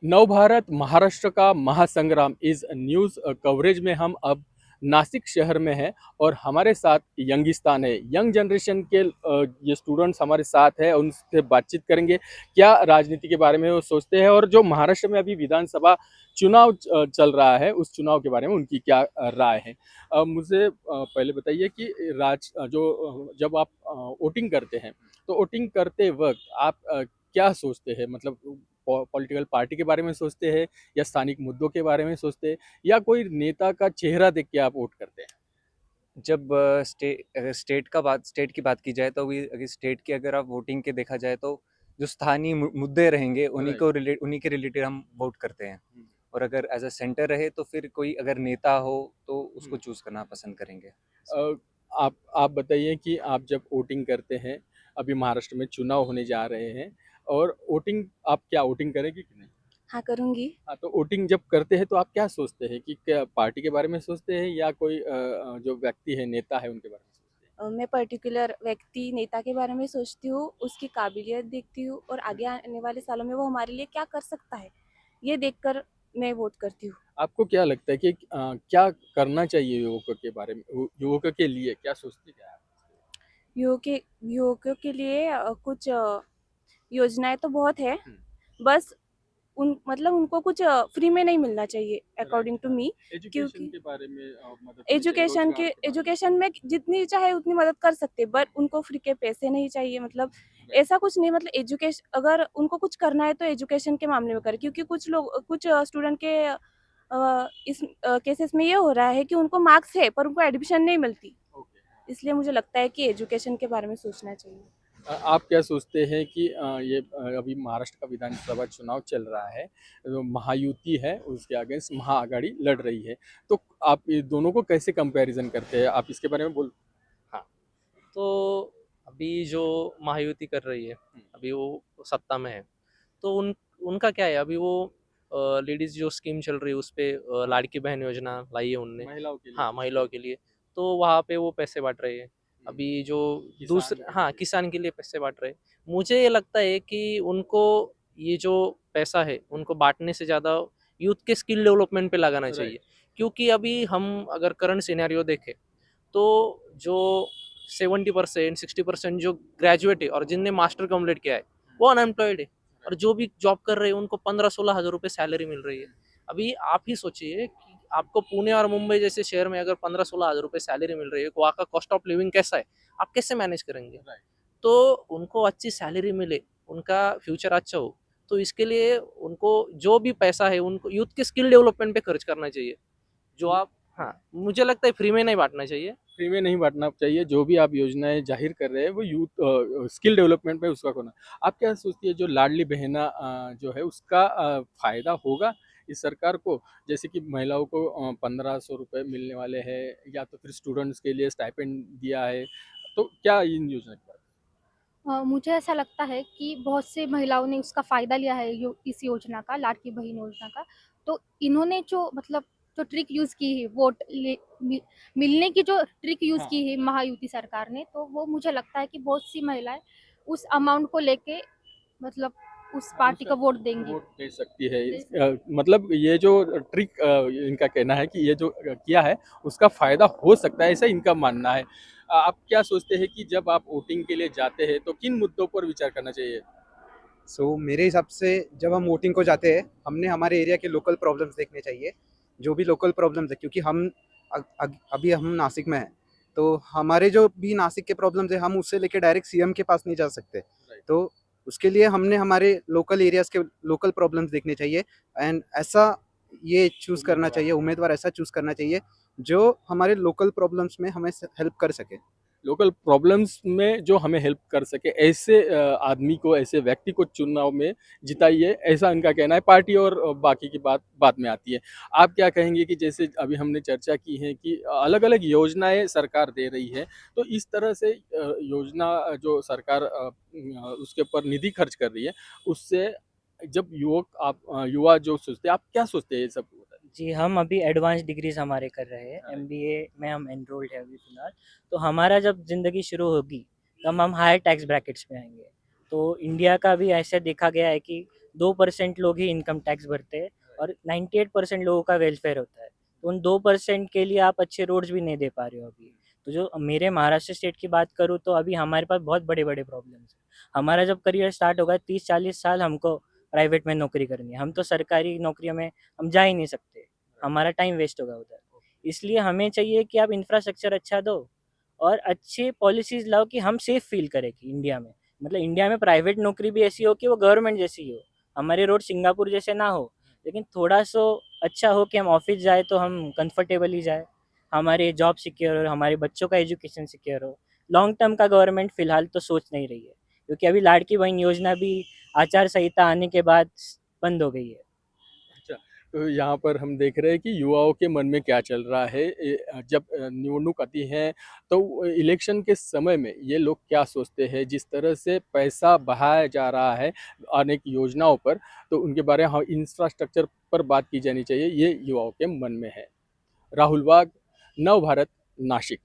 नवभारत महाराष्ट्र का महासंग्राम इस news coverage में हम अब नासिक शहर में हैं और हमारे साथ यंगिस्तान है। यंग जनरेशन के ये स्टूडेंट्स हमारे साथ हैं, उनसे बातचीत करेंगे क्या राजनीति के बारे में वो सोचते हैं और जो महाराष्ट्र में अभी विधानसभा चुनाव चल रहा है उस चुनाव के बारे में उनकी क्या राय है। मुझे पहले बताइए कि जब आप वोटिंग करते हैं तो वोटिंग करते वक्त आप क्या सोचते हैं, मतलब पॉलिटिकल पार्टी के बारे में सोचते हैं या स्थानिक मुद्दों के बारे में सोचते हैं या कोई नेता का चेहरा देख के आप वोट करते हैं? जब अगर स्टेट की बात की जाए तो अगर स्टेट की अगर आप वोटिंग के देखा जाए तो जो स्थानीय मुद्दे रहेंगे राइट। उन्हीं के रिलेटेड हम वोट करते हैं। हम्म, और अगर एज अ सेंटर रहे तो फिर कोई अगर नेता हो तो हम्म। उसको चूज करना पसंद करेंगे। अ, आप बताइए कि आप जब वोटिंग करते हैं, अभी महाराष्ट्र में चुनाव होने जा रहे हैं और वोटिंग आप क्या वोटिंग करेंगे कि नहीं? हाँ, करूँगी। हाँ, तो वोटिंग जब करते हैं तो आप क्या सोचते हैं कि क्या पार्टी के बारे में सोचते हैं या कोई जो व्यक्ति है, नेता है उनके बारे में सोचते हैं? मैं पर्टिकुलर व्यक्ति, नेता के बारे में सोचती हूँ, उसकी काबिलियत देखती हूँ और आगे आने वाले सालों में वो हमारे लिए क्या कर सकता है, ये देखकर मैं वोट करती हूँ। आपको क्या लगता है कि क्या करना चाहिए युवकों के बारे में, युवकों के लिए क्या सोचते क्या है आप? युवके युवकों के लिए कुछ योजनाएँ तो बहुत है, हुँ, बस उनको कुछ फ्री में नहीं मिलना चाहिए राइट, अकॉर्डिंग टू हाँ। मी, एजुकेशन क्योंकि के बारे में मदद होनी चाहिए, रोज़गार के बारे में। एजुकेशन में जितनी चाहे उतनी मदद कर सकते, बट उनको फ्री के पैसे नहीं चाहिए, मतलब राइट, ऐसा कुछ नहीं, मतलब एजुकेशन अगर उनको कुछ करना है तो एजुकेशन के मामले में करें, क्योंकि कुछ स्टूडेंट के इस केसेस में ये हो रहा है कि उनको मार्क्स है पर उनको एडमिशन नहीं मिलती, ओके, हाँ। इसलिए मुझे लगता है कि एजुकेशन के बारे में सोचना चाहिए। आप क्या सोचते हैं कि अभी महाराष्ट्र का विधानसभा चुनाव चल रहा है, जो महायुति है उसके अगेंस्ट महाअघाड़ी लड़ रही है, तो आप ये दोनों को कैसे कंपैरिज़न करते हैं? आप इसके बारे में बोल। हाँ, तो अभी जो महायुति कर रही है, हुँ, अभी वो सत्ता में है, तो उनका क्या है, अभी वो लेडीज़ जो स्कीम चल रही है उस पे लाड़की बहन योजना लाई है उनने। महिलाओं के लिए हाँ, कुछ महिलाओं के लिए, तो वहाँ पे वो पैसे बाँट रहे हैं। हुँ, अभी जो किसान दूसरे, के हाँ, लिए। किसान के लिए पैसे बाँट रहे हैं। मुझे ये लगता है कि उनको ये जो पैसा है, उनको बाँटने से ज़्यादा यूथ के स्किल डेवलपमेंट पे लगाना राइट, चाहिए। क्योंकि अभी हम अगर करंट सिनेरियो देखें, तो जो 70% 60% जो ग्रेजुएट है और जिनने मास्टर कंप्लीट किया है वो अनएम्प्लॉयड है। और राइट, जो भी जॉब कर रहे हैं उनको 15-16 हज़ार रुपये सैलरी मिल रही है। अभी आप ही सोचिए कि आपको पुणे और मुंबई जैसे शहर में अगर 15-16 हज़ार रुपये सैलरी मिल रही है, वहाँ का कॉस्ट ऑफ लिविंग कैसा है, आप कैसे मैनेज करेंगे? राइट। तो उनको अच्छी सैलरी मिले, उनका फ्यूचर अच्छा हो, तो इसके लिए उनको जो भी पैसा है उनको यूथ के स्किल डेवलपमेंट पे खर्च करना चाहिए। जो आप, हाँ, मुझे लगता है फ्री में नहीं बाँटना चाहिए। फ्री में नहीं बाँटना चाहिए, जो भी आप योजनाएँ ज़ाहिर कर रहे हैं वो यूथ स्किल डेवलपमेंट पे उसका होना। आप क्या सोचती है जो लाडली बहना जो है उसका फ़ायदा होगा इस सरकार को? जैसे कि महिलाओं को 1500 रुपए मिलने वाले हैं या तो फिर स्टूडेंट्स के लिए स्टाइपेंड दिया है, तो क्या इन योजना के बारे मुझे ऐसा लगता है कि बहुत से महिलाओं ने उसका फ़ायदा लिया है इस योजना का, लाडली बहन योजना का। तो इन्होंने जो ट्रिक यूज़ की है मिलने की जो ट्रिक में? यूज़ हाँ, की है महायुति सरकार ने, तो वो मुझे लगता है कि बहुत सी महिलाएँ उस अमाउंट को लेके मतलब उस पार्टी उसका को वोट देंगी। वोट दे सकती है। दे सक मतलब ये जो ट्रिक इनका कहना है कि ये जो किया है उसका फ़ायदा हो सकता है, ऐसा इनका मानना है। आप क्या सोचते हैं कि जब आप वोटिंग के लिए जाते हैं तो किन मुद्दों पर विचार करना चाहिए? मेरे हिसाब से जब हम वोटिंग को जाते हैं हमने हमारे एरिया के लोकल प्रॉब्लम्स देखने चाहिए। जो भी लोकल प्रॉब्लम्स है क्योंकि अभी हम नासिक में हैं, तो हमारे जो भी नासिक के प्रॉब्लम्स है हम उससे लेके डायरेक्ट सीएम के पास नहीं जा सकते। राइट। तो उसके लिए हमने हमारे लोकल एरियाज के लोकल प्रॉब्लम्स देखने चाहिए एंड ऐसा ये चूज़ करना उम्मीदवार। चाहिए, उम्मीदवार ऐसा चूज़ करना चाहिए जो हमारे लोकल प्रॉब्लम्स में हमें हेल्प कर सके। लोकल प्रॉब्लम्स में जो हमें हेल्प कर सके ऐसे आदमी को, ऐसे व्यक्ति को चुनाव में जिताइए, ऐसा इनका कहना है। पार्टी और बाकी की बात बाद में आती है। आप क्या कहेंगे कि जैसे अभी हमने चर्चा की है कि अलग-अलग योजनाएँ सरकार दे रही है, तो इस तरह से योजना जो सरकार उसके ऊपर निधि खर्च कर रही है, उससे जब युवा जो सोचते हैं, आप क्या सोचते हैं ये सब? जी, हम अभी एडवांस डिग्रीज़ हमारे कर रहे हैं, राइट, एमबीए में हम एनरोल्ड हैं अभी फ़िलहाल। तो हमारा जब ज़िंदगी शुरू होगी, तब हम हायर टैक्स ब्रैकेट्स में आएँगे। तो इंडिया का भी ऐसा देखा गया है कि 2% लोग ही इनकम टैक्स भरते हैं और 98% लोगों का वेलफेयर होता है। तो उन 2% के लिए आप अच्छे रोड्स भी नहीं दे पा रहे हो अभी। तो जो मेरे महाराष्ट्र स्टेट की बात करूँ तो अभी हमारे पास बहुत बड़े-बड़े प्रॉब्लम्स हैं। हमारा जब करियर स्टार्ट होगा 30-40 साल हमको प्राइवेट में नौकरी करनी है। हम तो सरकारी नौकरियों में हम जा ही नहीं सकते। हमारा टाइम वेस्ट होगा उधर। इसलिए हमें चाहिए कि आप इंफ्रास्ट्रक्चर अच्छा दो और अच्छे पॉलिसीज़ लाओ कि हम सेफ फ़ील करें कि इंडिया में। मतलब इंडिया में प्राइवेट नौकरी भी ऐसी हो कि वो गवर्नमेंट जैसी हो। हमारे रोड सिंगापुर जैसे ना हो, लेकिन थोड़ा-सो अच्छा हो कि हम ऑफ़िस जाएँ तो हम कंफर्टेबली जाएँ। हमारे जॉब सिक्योर हो, हमारे बच्चों का एजुकेशन सिक्योर हो। लॉन्ग टर्म का गवर्नमेंट फ़िलहाल तो सोच नहीं रही है, क्योंकि अभी लाड़की बहन योजना भी आचार संहिता आने के बाद बंद हो गई है। अच्छा, तो यहाँ पर हम देख रहे हैं कि युवाओं के मन में क्या चल रहा है। जब निवडणूक आती है तो इलेक्शन के समय में ये लोग क्या सोचते हैं, जिस तरह से पैसा बहाया जा रहा है अनेक योजनाओं पर, तो उनके बारे में हाँ, इंफ्रास्ट्रक्चर पर बात की जानी चाहिए, ये युवाओं के मन में है। राहुल वाघ, नव भारत, नासिक।